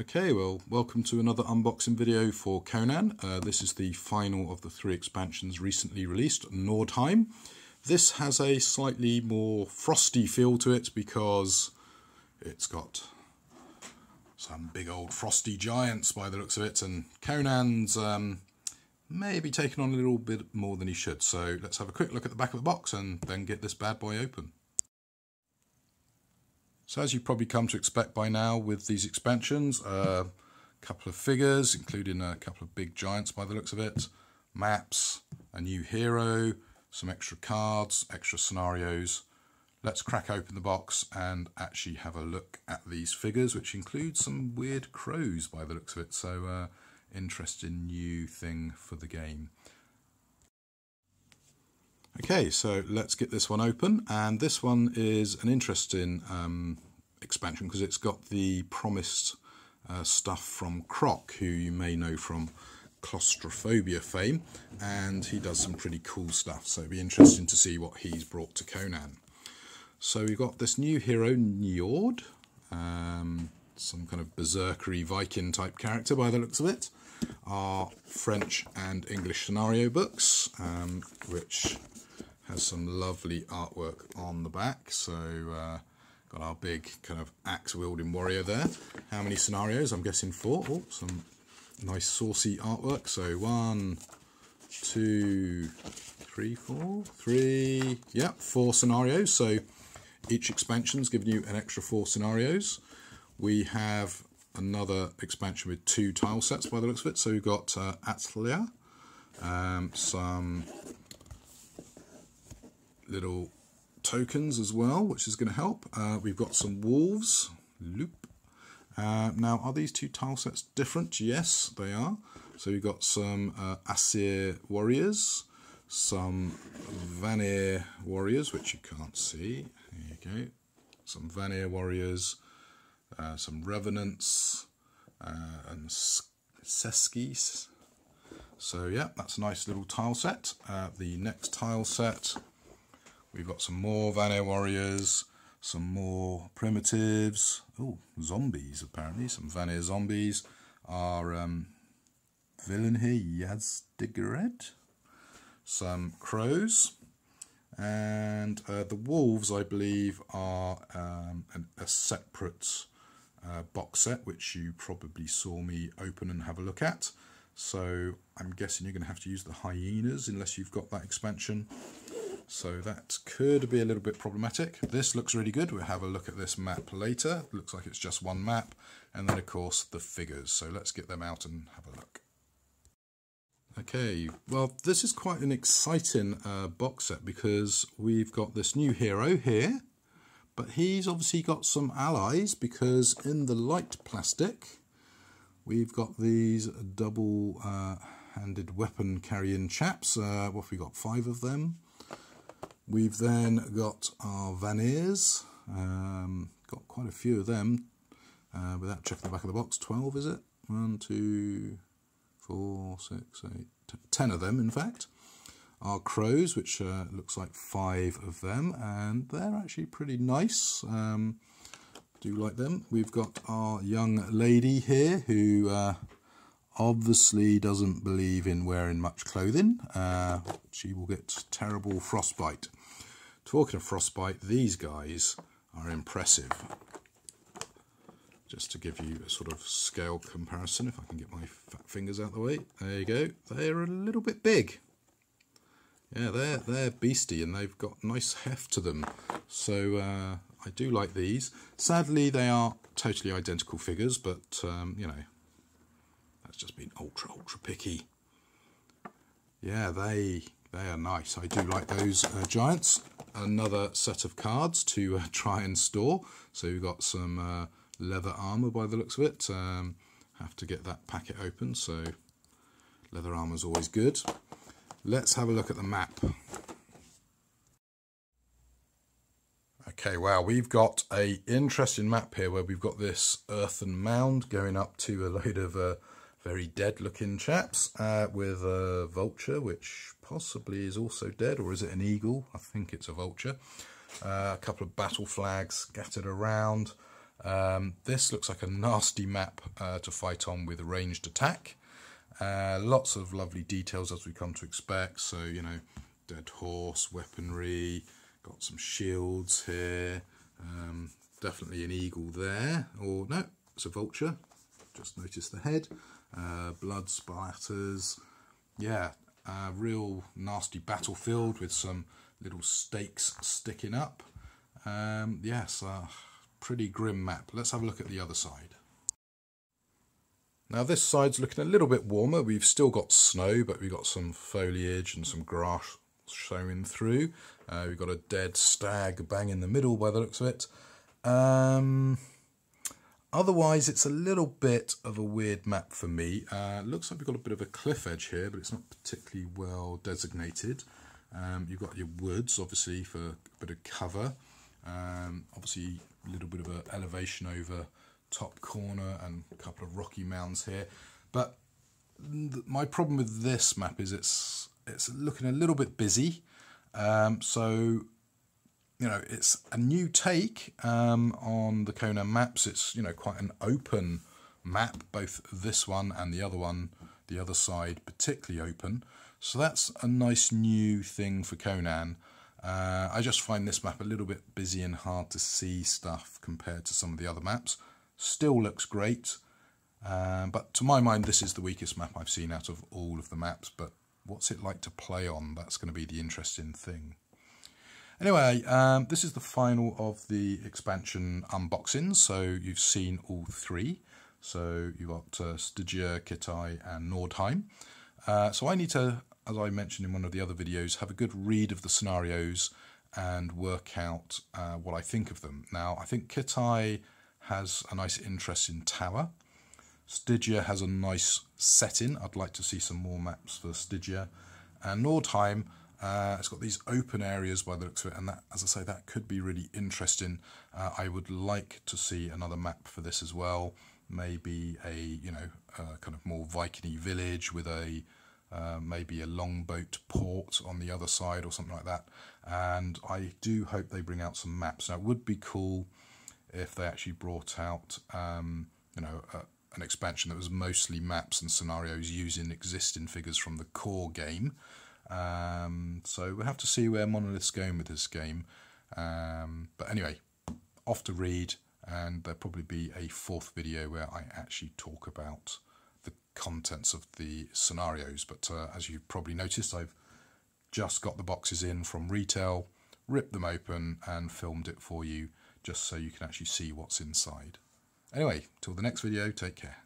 Okay, well, welcome to another unboxing video for Conan. This is the final of the 3 expansions recently released, Nordheim. This has a slightly more frosty feel to it because it's got some big old frosty giants by the looks of it, and Conan's maybe taken on a little bit more than he should. So let's have a quick look at the back of the box and then get this bad boy open. So as you've probably come to expect by now with these expansions, a couple of figures, including a couple of big giants by the looks of it, maps, a new hero, some extra cards, extra scenarios. Let's crack open the box and actually have a look at these figures, which include some weird crows by the looks of it. So interesting new thing for the game. Okay, so let's get this one open, and this one is an interesting expansion because it's got the promised stuff from Croc, who you may know from claustrophobia fame, and he does some pretty cool stuff, so it'll be interesting to see what he's brought to Conan. So we've got this new hero, Njord, some kind of berserkery Viking type character by the looks of it. Our French and English scenario books, which has some lovely artwork on the back. So got our big kind of axe wielding warrior there. How many scenarios? I'm guessing 4. Oh, some nice saucy artwork. So 1, 2, 3, 4, 3. Yeah, 4 scenarios. So each expansion's giving you an extra 4 scenarios. We have another expansion with 2 tile sets by the looks of it. So we've got Atelier, some little tokens as well, which is going to help. We've got some wolves, loop. Now, are these 2 tile sets different? Yes, they are. So we've got some Asir warriors, some Vanir warriors, which you can't see. There you go. Some Vanir warriors, some revenants, and Seskis. So yeah, that's a nice little tile set. The next tile set, we've got some more Vanir warriors, some more primitives. Oh, zombies apparently, some Vanir zombies. Our villain here, Yazdigared. Some crows. And the wolves, I believe, are a separate box set, which you probably saw me open and have a look at. So I'm guessing you're going to have to use the hyenas unless you've got that expansion. So that could be a little bit problematic. This looks really good. We'll have a look at this map later. It looks like it's just one map. And then, of course, the figures. So let's get them out and have a look. Okay, well, this is quite an exciting box set because we've got this new hero here. But he's obviously got some allies because in the light plastic, we've got these double-handed weapon carrying chaps. What have we got? 5 of them. We've then got our Vanirs, got quite a few of them, without checking the back of the box. 12, is it? 1, 2, 4, 6, 8, 10 of them, in fact. Our crows, which looks like 5 of them, and they're actually pretty nice. Do like them. We've got our young lady here, who obviously doesn't believe in wearing much clothing. She will get terrible frostbite. Talking of frostbite, these guys are impressive. Just to give you a sort of scale comparison, if I can get my fat fingers out of the way. There you go. They're a little bit big. Yeah, they're beastie, and they've got nice heft to them. So I do like these. Sadly, they are totally identical figures, but you know, that's just been ultra picky. Yeah, they are nice. I do like those giants. Another set of cards to try and store. So we've got some leather armour by the looks of it. Have to get that packet open, so leather armour is always good. Let's have a look at the map. Okay, wow, we've got an interesting map here where we've got this earthen mound going up to a load of very dead looking chaps with a vulture, which possibly is also dead, or is it an eagle? I think it's a vulture. A couple of battle flags scattered around. This looks like a nasty map to fight on with a ranged attack. Lots of lovely details as we come to expect. So, you know, dead horse, weaponry, got some shields here. Definitely an eagle there. Or no, it's a vulture. Just noticed the head. Blood splatters. Yeah, real nasty battlefield with some little stakes sticking up. Yes, pretty grim map. Let's have a look at the other side. Now this side's looking a little bit warmer. We've still got snow, but we've got some foliage and some grass showing through. We've got a dead stag bang in the middle by the looks of it. Otherwise, it's a little bit of a weird map for me. Looks like we've got a bit of a cliff edge here, but it's not particularly well designated. You've got your woods, obviously, for a bit of cover. Obviously, a little bit of an elevation over top corner and a couple of rocky mounds here. But my problem with this map is it's looking a little bit busy. So, you know, it's a new take on the Conan maps. It's, you know, quite an open map, both this one and the other one, the other side particularly open. So that's a nice new thing for Conan. I just find this map a little bit busy and hard to see stuff compared to some of the other maps. Still looks great, but to my mind this is the weakest map I've seen out of all of the maps. But what's it like to play on? That's going to be the interesting thing. Anyway, this is the final of the expansion unboxings. So you've seen all three. So you've got Stygia, Kittai and Nordheim. So I need to, as I mentioned in one of the other videos, have a good read of the scenarios and work out what I think of them. Now, I think Kittai has a nice interesting tower. Stygia has a nice setting. I'd like to see some more maps for Stygia. And Nordheim, it's got these open areas by the looks of it, and that, as I say, that could be really interesting. I would like to see another map for this as well. Maybe a, you know, kind of more Viking-y village with a maybe a longboat port on the other side or something like that. And I do hope they bring out some maps. Now, it would be cool if they actually brought out, you know, an expansion that was mostly maps and scenarios using existing figures from the core game. So we'll have to see where Monolith's going with this game. But anyway, off to read, and there'll probably be a fourth video where I actually talk about the contents of the scenarios. But as you've probably noticed, I've just got the boxes in from retail, ripped them open and filmed it for you, just so you can actually see what's inside. Anyway, till the next video, take care.